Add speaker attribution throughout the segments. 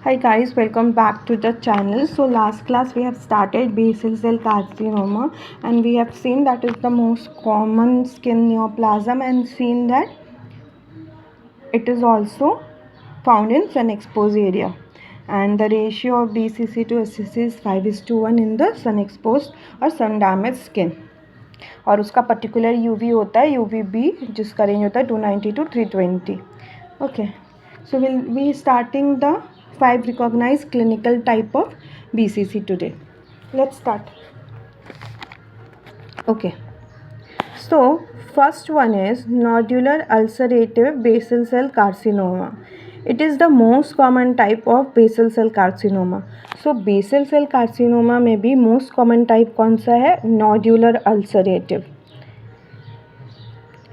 Speaker 1: Hi guys, welcome back to the channel. So last class we have started basal cell carcinoma and we have seen that is the most common skin neoplasm and seen that it is also found in sun exposed area and the ratio of BCC to SCC is 5:1 in the sun exposed or sun damaged skin और उसका particular UV होता है UVB जिसका range होता है 290 to 320. Okay, so we'll be starting the 5 recognized clinical type of BCC today. Let's start. Okay, so first one is nodular ulcerative basal cell carcinoma. It is the most common type of basal cell carcinoma. So basal cell carcinoma में भी most common type कौन सा है? Nodular ulcerative.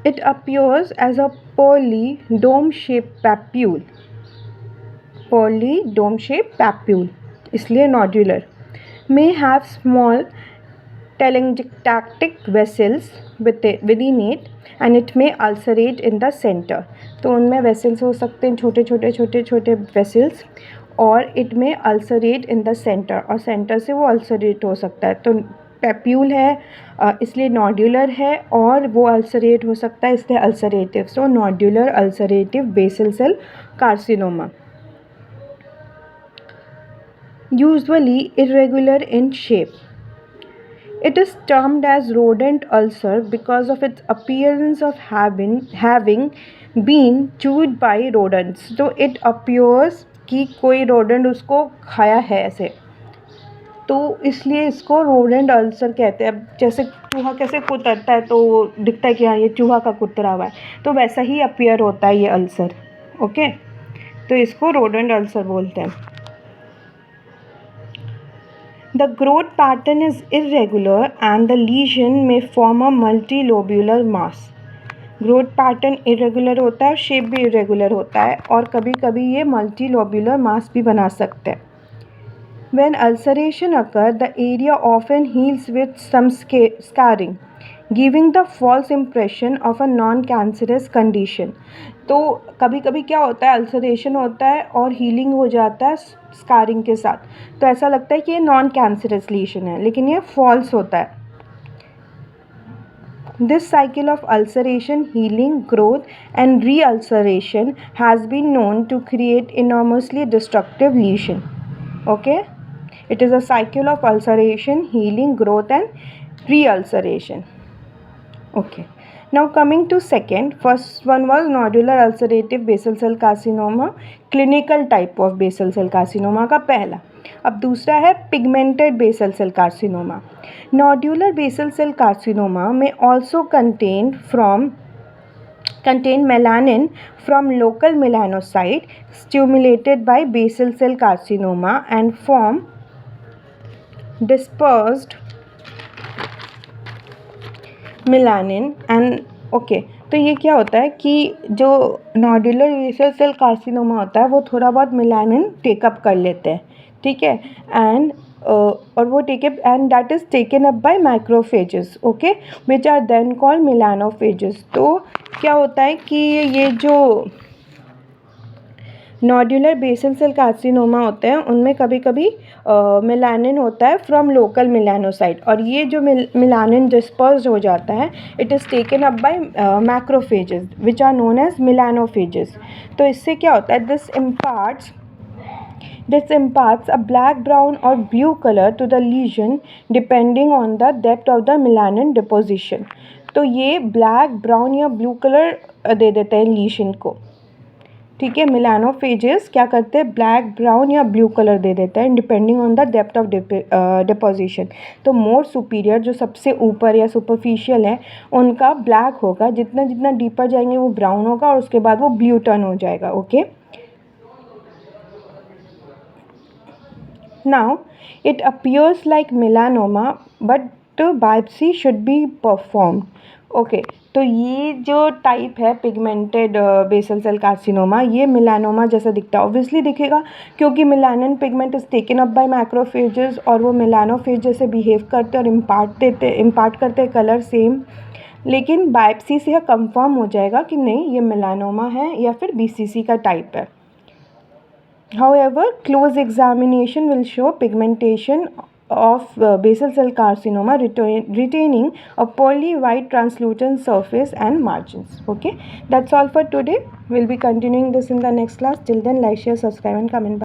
Speaker 1: It appears as a poorly dome-shaped papule. Poorly dome-shaped papule, इसलिए nodular. May have small telangiectatic vessels within it and it may ulcerate in the center. तो उनमें vessels हो सकते हैं छोटे vessels और it may ulcerate in the center और center से वो ulcerate हो सकता है. तो पैप्यूल है इसलिए नॉड्यूलर है और वो अल्सरेट हो सकता है इसलिए ulcerative. So nodular ulcerative basal cell carcinoma. Usually irregular in shape. It is termed as rodent ulcer because of its appearance of having been chewed by rodents. So it appears कि कोई rodent उसको खाया है ऐसे, तो इसलिए इसको rodent ulcer कहते हैं. अब जैसे चूहा कैसे कुतरता है तो दिखता है कि हाँ ये चूहा का कुतरा हुआ है, तो वैसा ही अपीयर होता है ये अल्सर. ओके, तो इसको रोडेंट अल्सर बोलते हैं. The growth pattern is irregular and the lesion may form a multilobular mass. Growth pattern irregular होता है और शेप भी इरेगुलर होता है और कभी कभी ये मल्टीलोब्यूलर मास भी बना सकते हैं. When ulceration occurs, the area often heals with some scarring, giving the false impression of a non-cancerous condition. तो कभी कभी क्या होता है, अल्सरेशन होता है और हीलिंग हो जाता है स्कारिंग के साथ, तो ऐसा लगता है कि ये नॉन कैंसरस लीशन है, लेकिन ये फॉल्स होता है. This cycle of ulceration, healing, growth and re-ulceration has been known to create enormously destructive lesion. Okay? It is a cycle of ulceration, healing, growth and re-ulceration. Okay. Now coming to second, first one was nodular ulcerative basal cell carcinoma, clinical type of basal cell carcinoma का पहला. अब दूसरा है pigmented basal cell carcinoma. Nodular basal cell carcinoma may also contain melanin from local melanocyte stimulated by basal cell carcinoma and form dispersed melanin and. Okay, तो ये क्या होता है कि जो नॉड्यूलर बेसल सेल कार्सिनोमा होता है वो थोड़ा बहुत मेलानिन टेकअप कर लेते हैं, ठीक है, एंड और वो take up and that is taken up by microphages. Okay, which are then called melanophages. तो क्या होता है कि ये जो नॉड्यूलर बेसल सेल कार्सिनोमा होते हैं उनमें कभी कभी मेलानिन होता है फ्रॉम लोकल मेलानोसाइट और ये जो मेलानिन डिस्पर्स हो जाता है it is taken up by macrophages which are known as melanophages. तो इससे क्या होता है, this imparts a black, brown or blue color to the lesion depending on the depth of the melanin deposition. तो ये ब्लैक, ब्राउन या blue colour दे देते हैं लीशन को, ठीक है. मेलानोफेजेस क्या करते हैं, ब्लैक, ब्राउन या ब्लू कलर दे देते हैं depending on the depth of deposition. तो मोर सुपीरियर जो सबसे ऊपर या सुपरफिशियल है उनका ब्लैक होगा, जितना जितना डीपर जाएंगे वो ब्राउन होगा और उसके बाद वो ब्लू टर्न हो जाएगा. Okay, now it appears like melanoma but biopsy should be performed. Okay, तो ये जो टाइप है पिगमेंटेड बेसल सेल कार्सिनोमा ये मेलानोमा जैसा दिखता है, ऑब्वियसली दिखेगा क्योंकि melanin pigment is taken up by macrophages और वो मेलानोफेज जैसे बिहेव करते और इम्पार्ट करते कलर सेम, लेकिन बायोप्सी से कंफर्म हो जाएगा कि नहीं ये मेलानोमा है या फिर BCC का टाइप है. However, close examination will show pigmentation of basal cell carcinoma retaining a pearly white translucent surface and margins. Okay, that's all for today. We'll be continuing this in the next class. Till then, like, share, subscribe and comment.